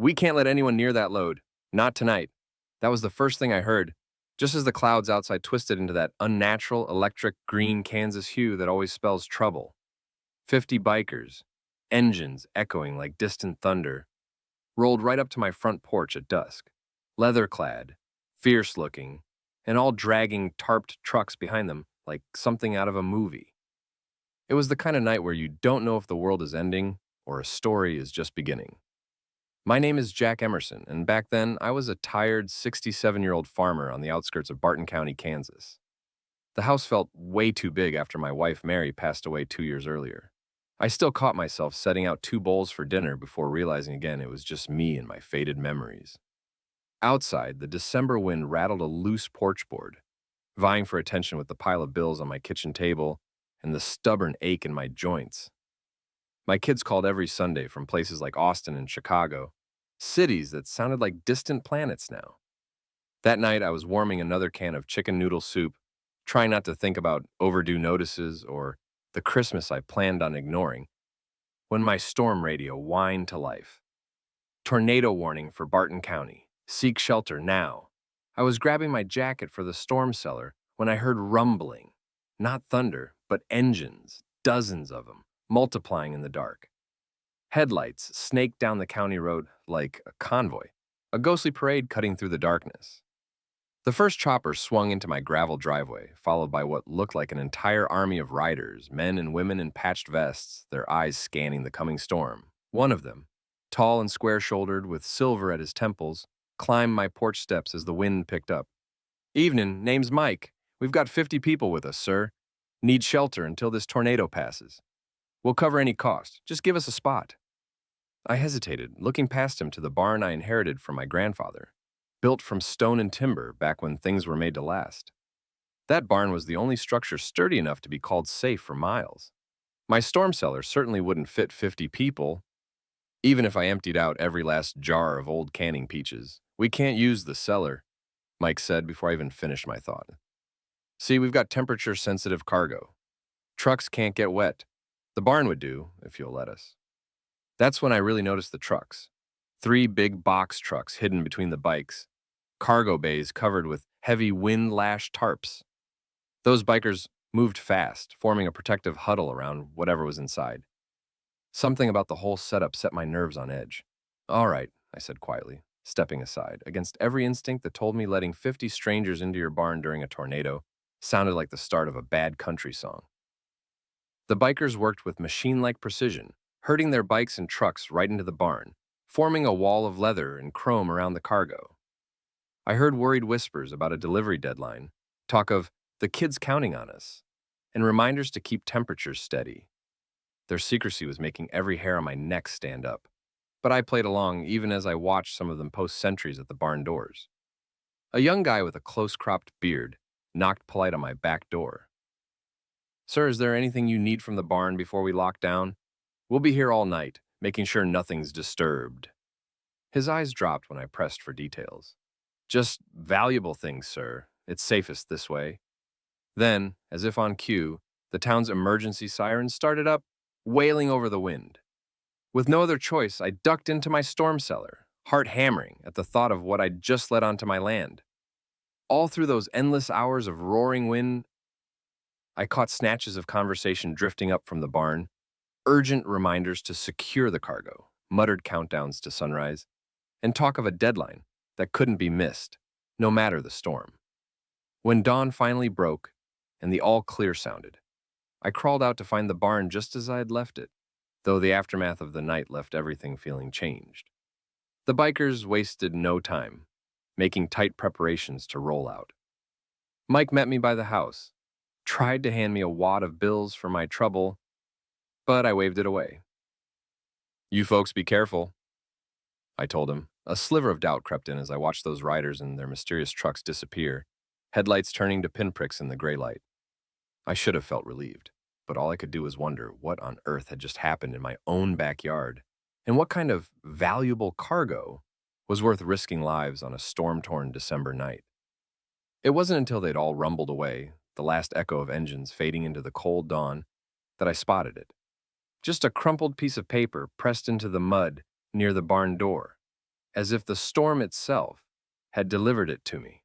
We can't let anyone near that load. Not tonight. That was the first thing I heard, just as the clouds outside twisted into that unnatural electric green Kansas hue that always spells trouble. 50 bikers, engines echoing like distant thunder, rolled right up to my front porch at dusk, leather-clad, fierce-looking, and all dragging tarped trucks behind them like something out of a movie. It was the kind of night where you don't know if the world is ending or a story is just beginning. My name is Jack Emerson, and back then I was a tired 67-year-old farmer on the outskirts of Barton County, Kansas. The house felt way too big after my wife Mary passed away 2 years earlier. I still caught myself setting out 2 bowls for dinner before realizing again it was just me and my faded memories. Outside, the December wind rattled a loose porch board, vying for attention with the pile of bills on my kitchen table and the stubborn ache in my joints. My kids called every Sunday from places like Austin and Chicago, cities that sounded like distant planets now. That night, I was warming another can of chicken noodle soup, trying not to think about overdue notices or the Christmas I planned on ignoring, when my storm radio whined to life. Tornado warning for Barton County. Seek shelter now. I was grabbing my jacket for the storm cellar when I heard rumbling. Not thunder, but engines, dozens of them, multiplying in the dark. Headlights snaked down the county road like a convoy, a ghostly parade cutting through the darkness. The first chopper swung into my gravel driveway, followed by what looked like an entire army of riders, men and women in patched vests, their eyes scanning the coming storm. One of them, tall and square-shouldered with silver at his temples, climbed my porch steps as the wind picked up. "Evening, name's Mike. We've got 50 people with us, sir. Need shelter until this tornado passes. We'll cover any cost. Just give us a spot." I hesitated, looking past him to the barn I inherited from my grandfather, built from stone and timber back when things were made to last. That barn was the only structure sturdy enough to be called safe for miles. My storm cellar certainly wouldn't fit 50 people, even if I emptied out every last jar of old canning peaches. "We can't use the cellar," Mike said before I even finished my thought. "See, we've got temperature-sensitive cargo. Trucks can't get wet. The barn would do, if you'll let us." That's when I really noticed the trucks. 3 big box trucks hidden between the bikes, cargo bays covered with heavy wind-lashed tarps. Those bikers moved fast, forming a protective huddle around whatever was inside. Something about the whole setup set my nerves on edge. "All right," I said quietly, stepping aside, against every instinct that told me letting 50 strangers into your barn during a tornado sounded like the start of a bad country song. The bikers worked with machine-like precision, herding their bikes and trucks right into the barn, forming a wall of leather and chrome around the cargo. I heard worried whispers about a delivery deadline, talk of the kids counting on us, and reminders to keep temperatures steady. Their secrecy was making every hair on my neck stand up, but I played along even as I watched some of them post sentries at the barn doors. A young guy with a close-cropped beard knocked polite on my back door. "Sir, is there anything you need from the barn before we lock down? We'll be here all night, making sure nothing's disturbed." His eyes dropped when I pressed for details. "Just valuable things, sir. It's safest this way." Then, as if on cue, the town's emergency sirens started up, wailing over the wind. With no other choice, I ducked into my storm cellar, heart hammering at the thought of what I'd just let onto my land. All through those endless hours of roaring wind, I caught snatches of conversation drifting up from the barn, urgent reminders to secure the cargo, muttered countdowns to sunrise, and talk of a deadline that couldn't be missed, no matter the storm. When dawn finally broke and the all-clear sounded, I crawled out to find the barn just as I had left it, though the aftermath of the night left everything feeling changed. The bikers wasted no time, making tight preparations to roll out. Mike met me by the house, tried to hand me a wad of bills for my trouble, but I waved it away. "You folks be careful," I told him. A sliver of doubt crept in as I watched those riders and their mysterious trucks disappear, headlights turning to pinpricks in the gray light. I should have felt relieved, but all I could do was wonder what on earth had just happened in my own backyard, and what kind of valuable cargo was worth risking lives on a storm-torn December night. It wasn't until they'd all rumbled away, the last echo of engines fading into the cold dawn, that I spotted it. Just a crumpled piece of paper pressed into the mud near the barn door. as if the storm itself had delivered it to me.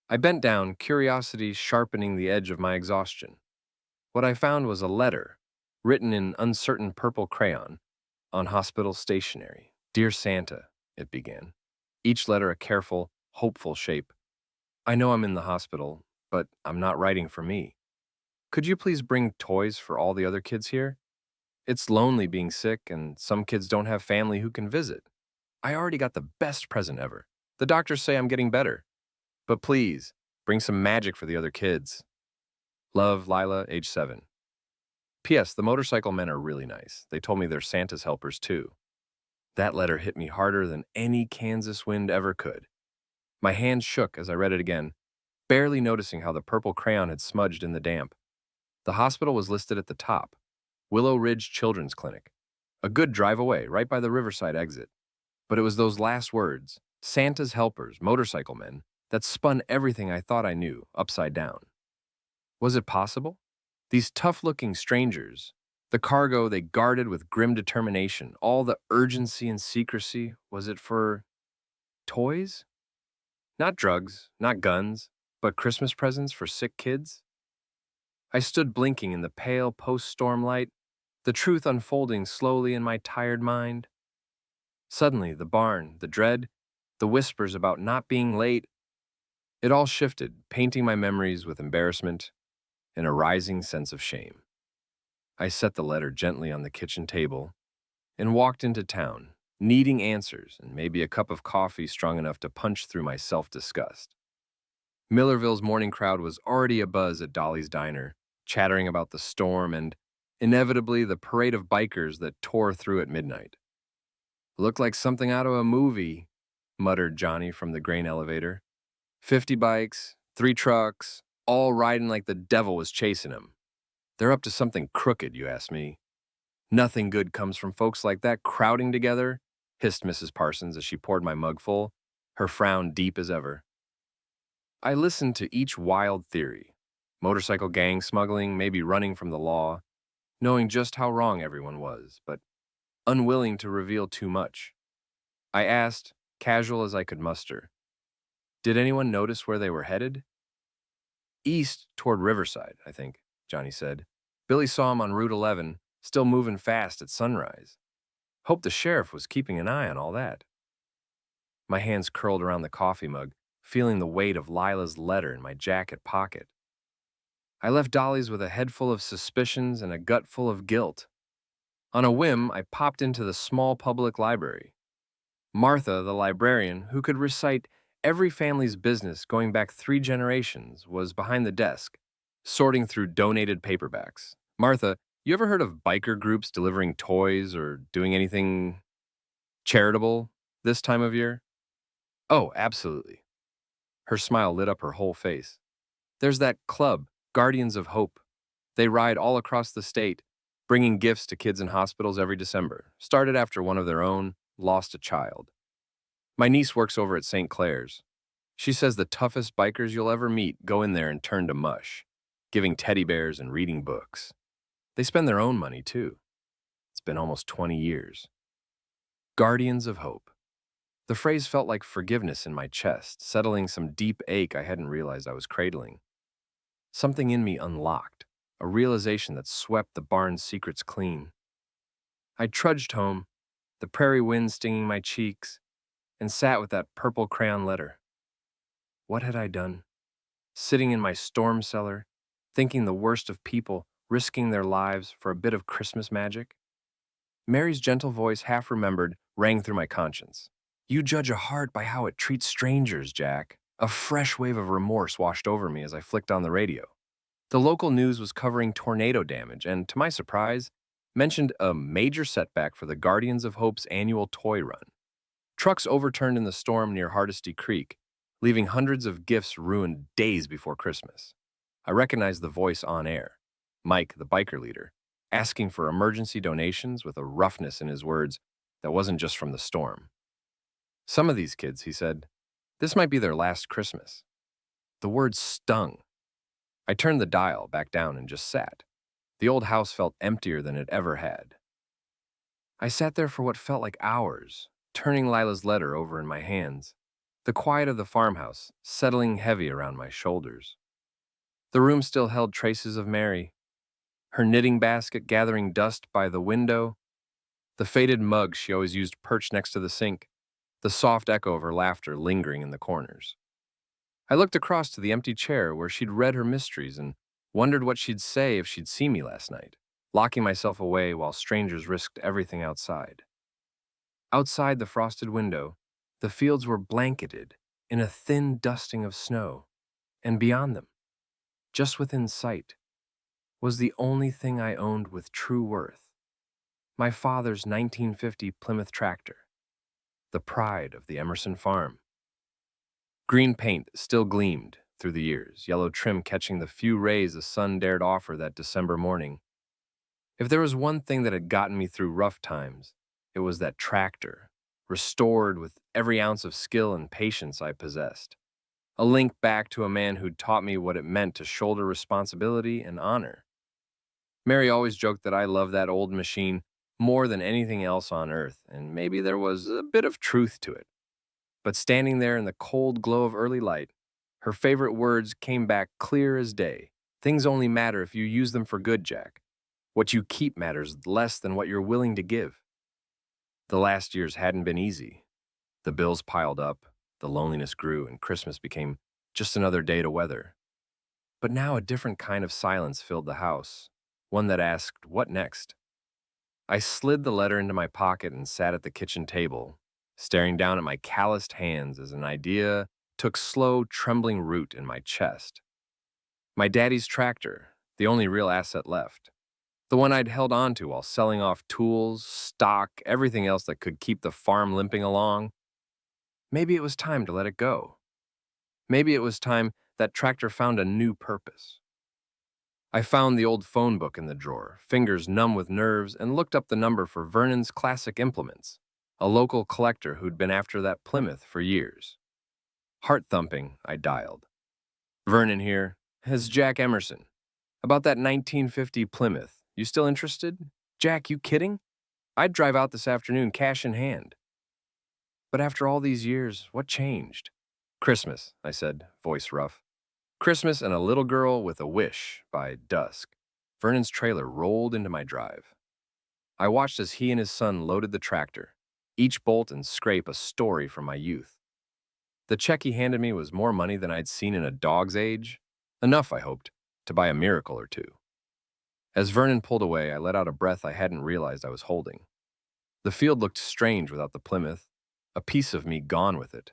I bent down, curiosity sharpening the edge of my exhaustion. What I found was a letter, written in uncertain purple crayon, on hospital stationery. "Dear Santa," it began, each letter a careful, hopeful shape. "I know I'm in the hospital, but I'm not writing for me. Could you please bring toys for all the other kids here? It's lonely being sick, and some kids don't have family who can visit. I already got the best present ever. The doctors say I'm getting better. But please, bring some magic for the other kids. Love, Lila, age 7. P.S. The motorcycle men are really nice. They told me they're Santa's helpers, too." That letter hit me harder than any Kansas wind ever could. My hands shook as I read it again, barely noticing how the purple crayon had smudged in the damp. The hospital was listed at the top, Willow Ridge Children's Clinic. A good drive away, right by the Riverside exit. But it was those last words, Santa's helpers, motorcycle men, that spun everything I thought I knew upside down. Was it possible? These tough-looking strangers, the cargo they guarded with grim determination, all the urgency and secrecy, was it for toys? Not drugs, not guns, but Christmas presents for sick kids? I stood blinking in the pale post-storm light, the truth unfolding slowly in my tired mind. Suddenly, the barn, the dread, the whispers about not being late, it all shifted, painting my memories with embarrassment and a rising sense of shame. I set the letter gently on the kitchen table and walked into town, needing answers and maybe a cup of coffee strong enough to punch through my self-disgust. Millerville's morning crowd was already abuzz at Dolly's diner, chattering about the storm and, inevitably, the parade of bikers that tore through at midnight. "Looked like something out of a movie," muttered Johnny from the grain elevator. 50 bikes, 3 trucks, all riding like the devil was chasing them. They're up to something crooked, you ask me. Nothing good comes from folks like that crowding together, hissed Mrs. Parsons as she poured my mug full, her frown deep as ever. I listened to each wild theory. Motorcycle gang smuggling, maybe running from the law, knowing just how wrong everyone was, but unwilling to reveal too much. I asked, casual as I could muster, did anyone notice where they were headed? "East toward Riverside, I think," Johnny said. "Billy saw him on Route 11, still moving fast at sunrise. Hope the sheriff was keeping an eye on all that." My hands curled around the coffee mug, feeling the weight of Lila's letter in my jacket pocket. I left Dolly's with a head full of suspicions and a gut full of guilt. On a whim, I popped into the small public library. Martha, the librarian, who could recite every family's business going back 3 generations, was behind the desk, sorting through donated paperbacks. "Martha, you ever heard of biker groups delivering toys or doing anything charitable this time of year?" "Oh, absolutely." Her smile lit up her whole face. "There's that club, Guardians of Hope. They ride all across the state, bringing gifts to kids in hospitals every December. Started after one of their own lost a child. My niece works over at St. Clair's. She says the toughest bikers you'll ever meet go in there and turn to mush, giving teddy bears and reading books. They spend their own money, too. It's been almost 20 years. Guardians of Hope. The phrase felt like forgiveness in my chest, settling some deep ache I hadn't realized I was cradling. Something in me unlocked, a realization that swept the barn's secrets clean. I trudged home, the prairie wind stinging my cheeks, and sat with that purple crayon letter. What had I done? Sitting in my storm cellar, thinking the worst of people, risking their lives for a bit of Christmas magic? Mary's gentle voice, half remembered, rang through my conscience. "You judge a heart by how it treats strangers, Jack." A fresh wave of remorse washed over me as I flicked on the radio. The local news was covering tornado damage and, to my surprise, mentioned a major setback for the Guardians of Hope's annual toy run. Trucks overturned in the storm near Hardesty Creek, leaving hundreds of gifts ruined days before Christmas. I recognized the voice on air, Mike, the biker leader, asking for emergency donations with a roughness in his words that wasn't just from the storm. "Some of these kids," he said, "this might be their last Christmas." The words stung. I turned the dial back down and just sat. The old house felt emptier than it ever had. I sat there for what felt like hours, turning Lila's letter over in my hands, the quiet of the farmhouse settling heavy around my shoulders. The room still held traces of Mary, her knitting basket gathering dust by the window, the faded mug she always used perched next to the sink, the soft echo of her laughter lingering in the corners. I looked across to the empty chair where she'd read her mysteries and wondered what she'd say if she'd seen me last night, locking myself away while strangers risked everything outside. Outside the frosted window, the fields were blanketed in a thin dusting of snow, and beyond them, just within sight, was the only thing I owned with true worth, my father's 1950 Plymouth tractor, the pride of the Emerson farm. Green paint still gleamed through the years, yellow trim catching the few rays the sun dared offer that December morning. If there was one thing that had gotten me through rough times, it was that tractor, restored with every ounce of skill and patience I possessed. A link back to a man who'd taught me what it meant to shoulder responsibility and honor. Mary always joked that I loved that old machine more than anything else on earth, and maybe there was a bit of truth to it. But standing there in the cold glow of early light, her favorite words came back clear as day. Things only matter if you use them for good, Jack. What you keep matters less than what you're willing to give. The last years hadn't been easy. The bills piled up, the loneliness grew, and Christmas became just another day to weather. But now a different kind of silence filled the house, one that asked, what next? I slid the letter into my pocket and sat at the kitchen table, staring down at my calloused hands as an idea took slow, trembling root in my chest. My daddy's tractor, the only real asset left. The one I'd held on to while selling off tools, stock, everything else that could keep the farm limping along. Maybe it was time to let it go. Maybe it was time that tractor found a new purpose. I found the old phone book in the drawer, fingers numb with nerves, and looked up the number for Vernon's Classic Implements, a local collector who'd been after that Plymouth for years. Heart thumping, I dialed. Vernon here. It's Jack Emerson. About that 1950 Plymouth. You still interested? Jack, you kidding? I'd drive out this afternoon, cash in hand. But after all these years, what changed? Christmas, I said, voice rough. Christmas and a little girl with a wish by dusk. Vernon's trailer rolled into my drive. I watched as he and his son loaded the tractor, each bolt and scrape a story from my youth. The check he handed me was more money than I'd seen in a dog's age. Enough, I hoped, to buy a miracle or two. As Vernon pulled away, I let out a breath I hadn't realized I was holding. The field looked strange without the Plymouth, a piece of me gone with it.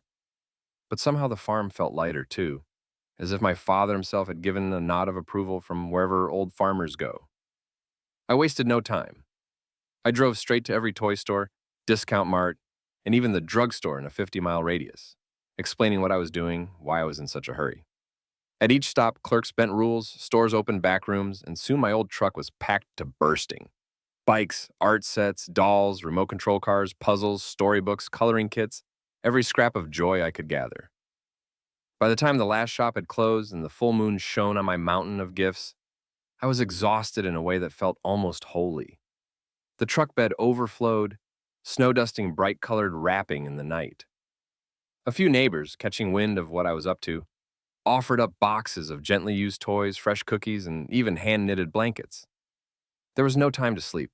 But somehow the farm felt lighter, too, as if my father himself had given a nod of approval from wherever old farmers go. I wasted no time. I drove straight to every toy store, discount mart, and even the drugstore in a 50-mile radius, explaining what I was doing, why I was in such a hurry. At each stop, clerks bent rules, stores opened back rooms, and soon my old truck was packed to bursting. Bikes, art sets, dolls, remote control cars, puzzles, storybooks, coloring kits, every scrap of joy I could gather. By the time the last shop had closed and the full moon shone on my mountain of gifts, I was exhausted in a way that felt almost holy. The truck bed overflowed, snow dusting bright-colored wrapping in the night. A few neighbors, catching wind of what I was up to, offered up boxes of gently used toys, fresh cookies, and even hand-knitted blankets. There was no time to sleep.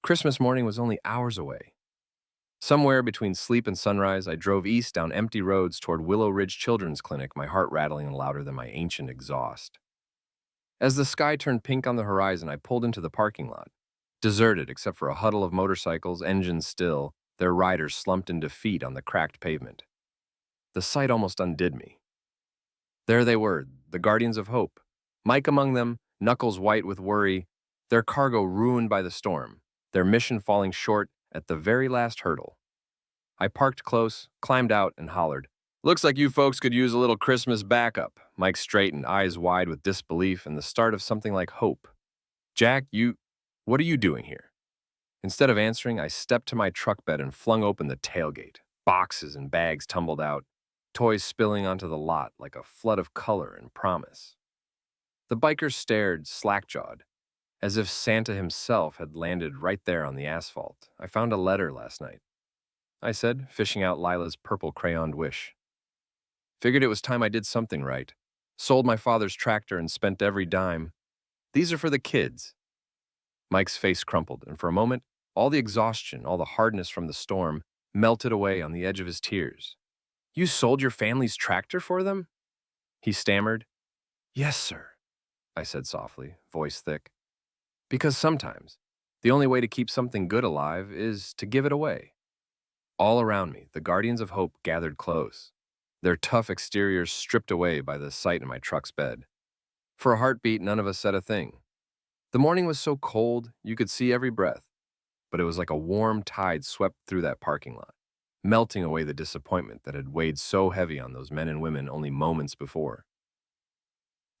Christmas morning was only hours away. Somewhere between sleep and sunrise, I drove east down empty roads toward Willow Ridge Children's Clinic, my heart rattling louder than my ancient exhaust. As the sky turned pink on the horizon, I pulled into the parking lot, deserted except for a huddle of motorcycles, engines still, their riders slumped in defeat on the cracked pavement. The sight almost undid me. There they were, the guardians of hope, Mike among them, knuckles white with worry, their cargo ruined by the storm, their mission falling short at the very last hurdle. I parked close, climbed out, and hollered, "Looks like you folks could use a little Christmas backup." Mike straightened, eyes wide with disbelief and the start of something like hope. "Jack, what are you doing here?" Instead of answering, I stepped to my truck bed and flung open the tailgate. Boxes and bags tumbled out, toys spilling onto the lot like a flood of color and promise. The bikers stared, slack-jawed, as if Santa himself had landed right there on the asphalt. I found a letter last night. I said, fishing out Lila's purple-crayoned wish. Figured it was time I did something right. Sold my father's tractor and spent every dime. These are for the kids. Mike's face crumpled, and for a moment, all the exhaustion, all the hardness from the storm, melted away on the edge of his tears. You sold your family's tractor for them? He stammered. Yes, sir, I said softly, voice thick. Because sometimes, the only way to keep something good alive is to give it away. All around me, the Guardians of Hope gathered close, their tough exteriors stripped away by the sight in my truck's bed. For a heartbeat, none of us said a thing. The morning was so cold, you could see every breath, but it was like a warm tide swept through that parking lot, melting away the disappointment that had weighed so heavy on those men and women only moments before.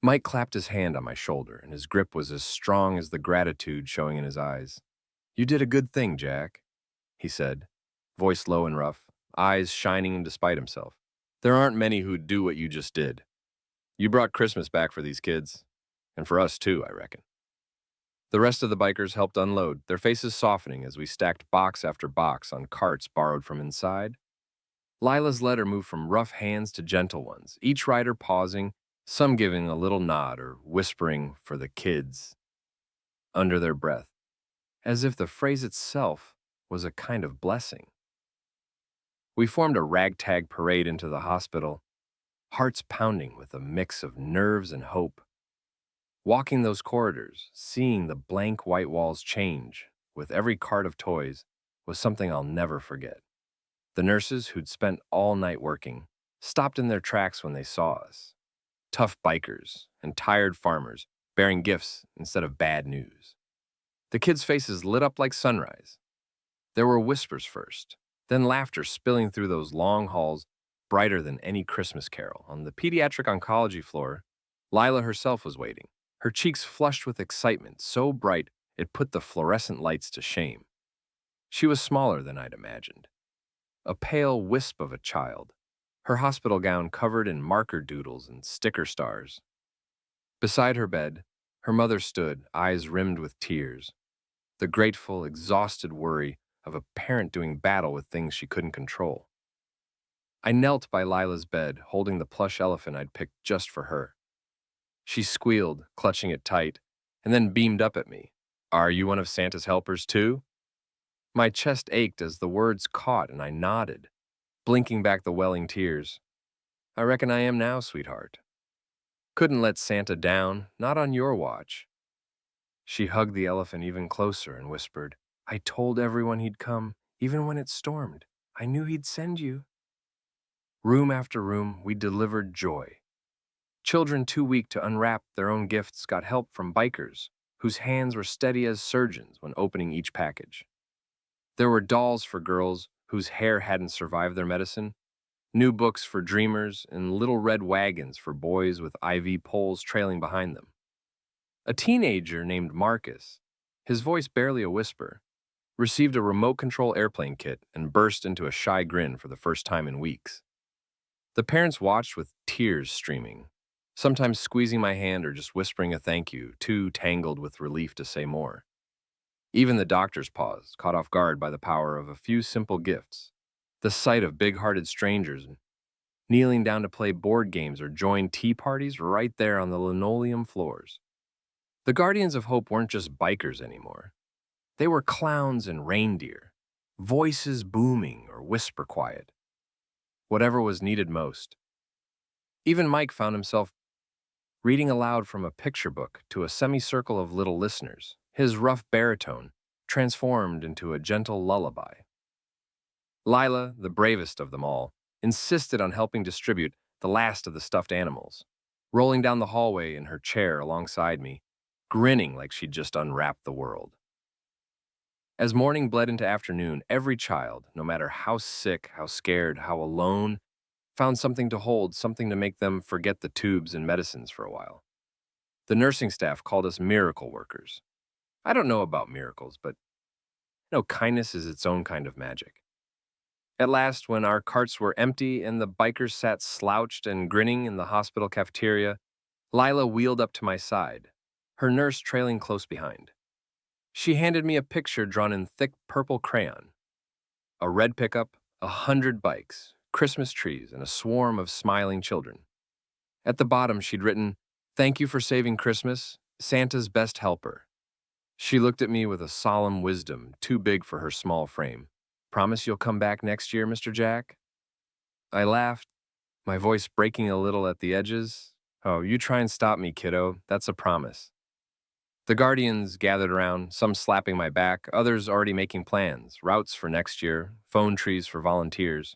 Mike clapped his hand on my shoulder, and his grip was as strong as the gratitude showing in his eyes. You did a good thing, Jack, he said, voice low and rough, eyes shining despite himself. There aren't many who'd do what you just did. You brought Christmas back for these kids, and for us too, I reckon. The rest of the bikers helped unload, their faces softening as we stacked box after box on carts borrowed from inside. Lila's letter moved from rough hands to gentle ones, each rider pausing, some giving a little nod or whispering for the kids under their breath, as if the phrase itself was a kind of blessing. We formed a ragtag parade into the hospital, hearts pounding with a mix of nerves and hope. Walking those corridors, seeing the blank white walls change with every cart of toys was something I'll never forget. The nurses, who'd spent all night working, stopped in their tracks when they saw us. Tough bikers and tired farmers bearing gifts instead of bad news. The kids' faces lit up like sunrise. There were whispers first, then laughter spilling through those long halls, brighter than any Christmas carol. On the pediatric oncology floor, Lila herself was waiting, her cheeks flushed with excitement, so bright it put the fluorescent lights to shame. She was smaller than I'd imagined. A pale wisp of a child, her hospital gown covered in marker doodles and sticker stars. Beside her bed, her mother stood, eyes rimmed with tears, the grateful, exhausted worry of a parent doing battle with things she couldn't control. I knelt by Lila's bed, holding the plush elephant I'd picked just for her. She squealed, clutching it tight, and then beamed up at me. Are you one of Santa's helpers too? My chest ached as the words caught and I nodded, blinking back the welling tears. I reckon I am now, sweetheart. Couldn't let Santa down, not on your watch. She hugged the elephant even closer and whispered, I told everyone he'd come, even when it stormed. I knew he'd send you. Room after room, we delivered joy. Children too weak to unwrap their own gifts got help from bikers, whose hands were steady as surgeons when opening each package. There were dolls for girls whose hair hadn't survived their medicine, new books for dreamers, and little red wagons for boys with IV poles trailing behind them. A teenager named Marcus, his voice barely a whisper, received a remote control airplane kit and burst into a shy grin for the first time in weeks. The parents watched with tears streaming, sometimes squeezing my hand or just whispering a thank you, too tangled with relief to say more. Even the doctors paused, caught off guard by the power of a few simple gifts. The sight of big-hearted strangers kneeling down to play board games or join tea parties right there on the linoleum floors. The Guardians of Hope weren't just bikers anymore. They were clowns and reindeer, voices booming or whisper quiet. Whatever was needed most. Even Mike found himself reading aloud from a picture book to a semicircle of little listeners, his rough baritone transformed into a gentle lullaby. Lila, the bravest of them all, insisted on helping distribute the last of the stuffed animals, rolling down the hallway in her chair alongside me, grinning like she'd just unwrapped the world. As morning bled into afternoon, every child, no matter how sick, how scared, how alone, found something to hold, something to make them forget the tubes and medicines for a while. The nursing staff called us miracle workers. I don't know about miracles, but kindness is its own kind of magic. At last, when our carts were empty and the bikers sat slouched and grinning in the hospital cafeteria, Lila wheeled up to my side, her nurse trailing close behind. She handed me a picture drawn in thick purple crayon. A red pickup, 100 bikes, Christmas trees, and a swarm of smiling children. At the bottom, she'd written, "Thank you for saving Christmas, Santa's best helper." She looked at me with a solemn wisdom too big for her small frame. "Promise you'll come back next year, Mr. Jack?" I laughed, my voice breaking a little at the edges. "Oh, you try and stop me, kiddo. That's a promise." The guardians gathered around, some slapping my back, others already making plans, routes for next year, phone trees for volunteers.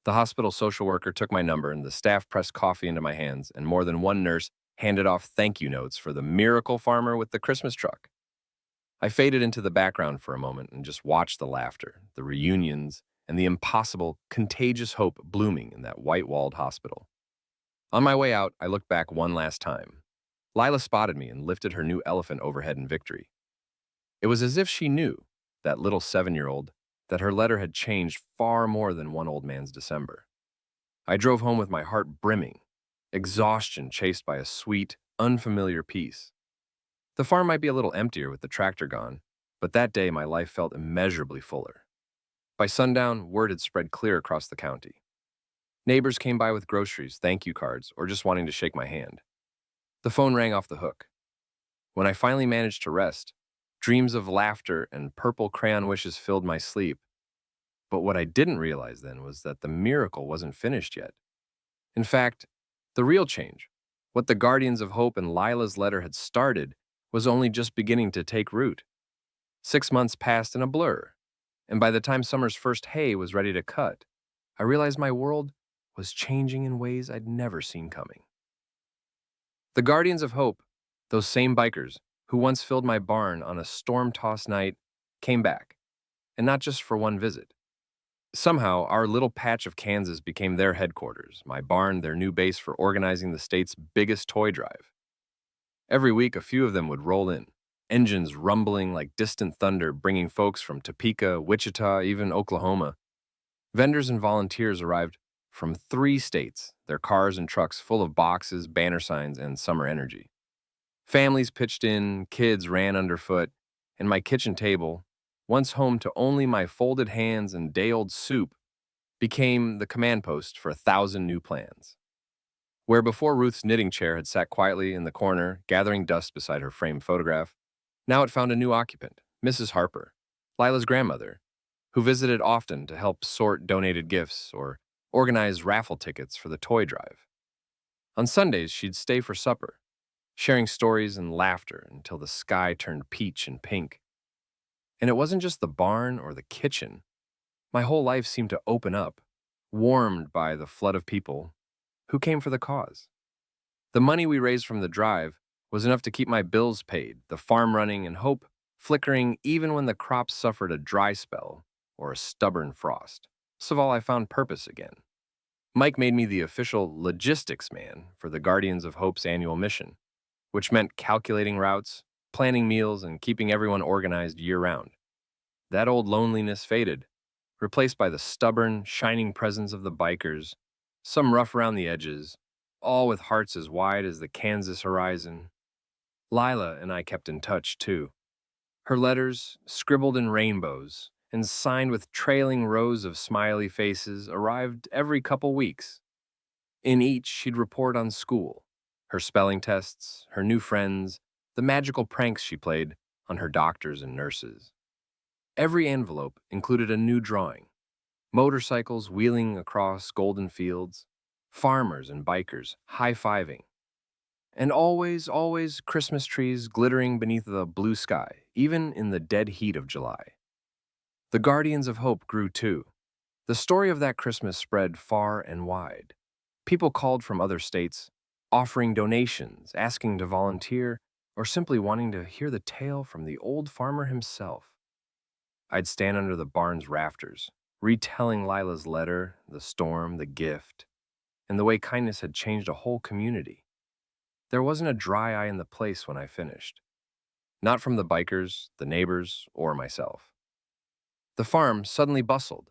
The hospital social worker took my number, and the staff pressed coffee into my hands, and more than one nurse handed off thank you notes for the miracle farmer with the Christmas truck. I faded into the background for a moment and just watched the laughter, the reunions, and the impossible, contagious hope blooming in that white-walled hospital. On my way out, I looked back one last time. Lila spotted me and lifted her new elephant overhead in victory. It was as if she knew, that little 7-year-old, that her letter had changed far more than one old man's December. I drove home with my heart brimming, exhaustion chased by a sweet, unfamiliar peace. The farm might be a little emptier with the tractor gone, but that day my life felt immeasurably fuller. By sundown, word had spread clear across the county. Neighbors came by with groceries, thank you cards, or just wanting to shake my hand. The phone rang off the hook. When I finally managed to rest, dreams of laughter and purple-crayon wishes filled my sleep. But what I didn't realize then was that the miracle wasn't finished yet. In fact, the real change, what the Guardians of Hope and Lila's letter had started, was only just beginning to take root. 6 months passed in a blur, and by the time summer's first hay was ready to cut, I realized my world was changing in ways I'd never seen coming. The Guardians of Hope, those same bikers who once filled my barn on a storm-tossed night, came back, and not just for one visit. Somehow, our little patch of Kansas became their headquarters, my barn their new base for organizing the state's biggest toy drive. Every week, a few of them would roll in, engines rumbling like distant thunder, bringing folks from Topeka, Wichita, even Oklahoma. Vendors and volunteers arrived from 3 states, their cars and trucks full of boxes, banner signs, and summer energy. Families pitched in, kids ran underfoot, and my kitchen table, once home to only my folded hands and day-old soup, became the command post for 1,000 new plans. Where before Ruth's knitting chair had sat quietly in the corner, gathering dust beside her framed photograph, now it found a new occupant, Mrs. Harper, Lila's grandmother, who visited often to help sort donated gifts or organize raffle tickets for the toy drive. On Sundays, she'd stay for supper, sharing stories and laughter until the sky turned peach and pink. And it wasn't just the barn or the kitchen. My whole life seemed to open up, warmed by the flood of people who came for the cause. The money we raised from the drive was enough to keep my bills paid, the farm running, and hope flickering even when the crops suffered a dry spell or a stubborn frost. Most of all, I found purpose again. Mike made me the official logistics man for the Guardians of Hope's annual mission, which meant calculating routes, planning meals, and keeping everyone organized year-round. That old loneliness faded, replaced by the stubborn, shining presence of the bikers, some rough around the edges, all with hearts as wide as the Kansas horizon. Lila and I kept in touch, too. Her letters, scribbled in rainbows and signed with trailing rows of smiley faces, arrived every couple weeks. In each, she'd report on school, her spelling tests, her new friends, the magical pranks she played on her doctors and nurses. Every envelope included a new drawing, motorcycles wheeling across golden fields, farmers and bikers high-fiving, and always, always Christmas trees glittering beneath the blue sky, even in the dead heat of July. The Guardians of Hope grew too. The story of that Christmas spread far and wide. People called from other states, offering donations, asking to volunteer, or simply wanting to hear the tale from the old farmer himself. I'd stand under the barn's rafters, retelling Lila's letter, the storm, the gift, and the way kindness had changed a whole community. There wasn't a dry eye in the place when I finished. Not from the bikers, the neighbors, or myself. The farm suddenly bustled.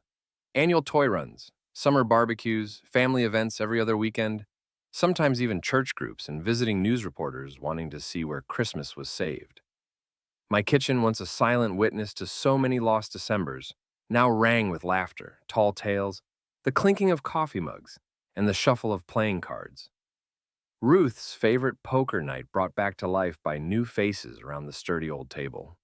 Annual toy runs, summer barbecues, family events every other weekend, sometimes even church groups and visiting news reporters wanting to see where Christmas was saved. My kitchen, once a silent witness to so many lost Decembers, now rang with laughter, tall tales, the clinking of coffee mugs, and the shuffle of playing cards. Ruth's favorite poker night brought back to life by new faces around the sturdy old table.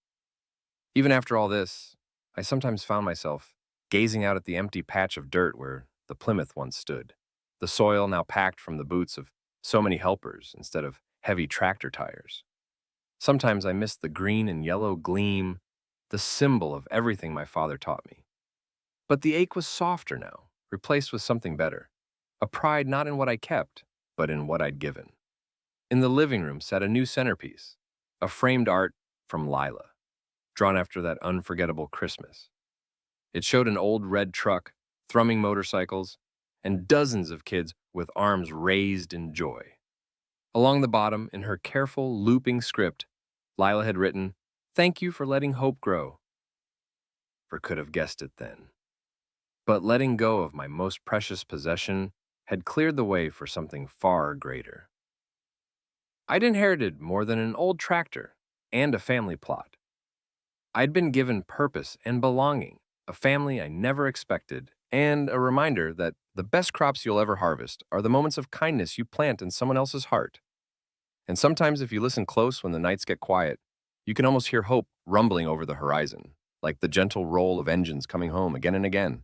Even after all this, I sometimes found myself gazing out at the empty patch of dirt where the Plymouth once stood, the soil now packed from the boots of so many helpers instead of heavy tractor tires. Sometimes I missed the green and yellow gleam, the symbol of everything my father taught me. But the ache was softer now, replaced with something better, a pride not in what I kept, but in what I'd given. In the living room sat a new centerpiece, a framed art from Lila, drawn after that unforgettable Christmas. It showed an old red truck, thrumming motorcycles, and dozens of kids with arms raised in joy. Along the bottom, in her careful, looping script, Lila had written, "Thank you for letting hope grow." For could have guessed it then. But letting go of my most precious possession had cleared the way for something far greater. I'd inherited more than an old tractor and a family plot. I'd been given purpose and belonging, a family I never expected, and a reminder that the best crops you'll ever harvest are the moments of kindness you plant in someone else's heart. And sometimes, if you listen close when the nights get quiet, you can almost hear hope rumbling over the horizon, like the gentle roll of engines coming home again and again.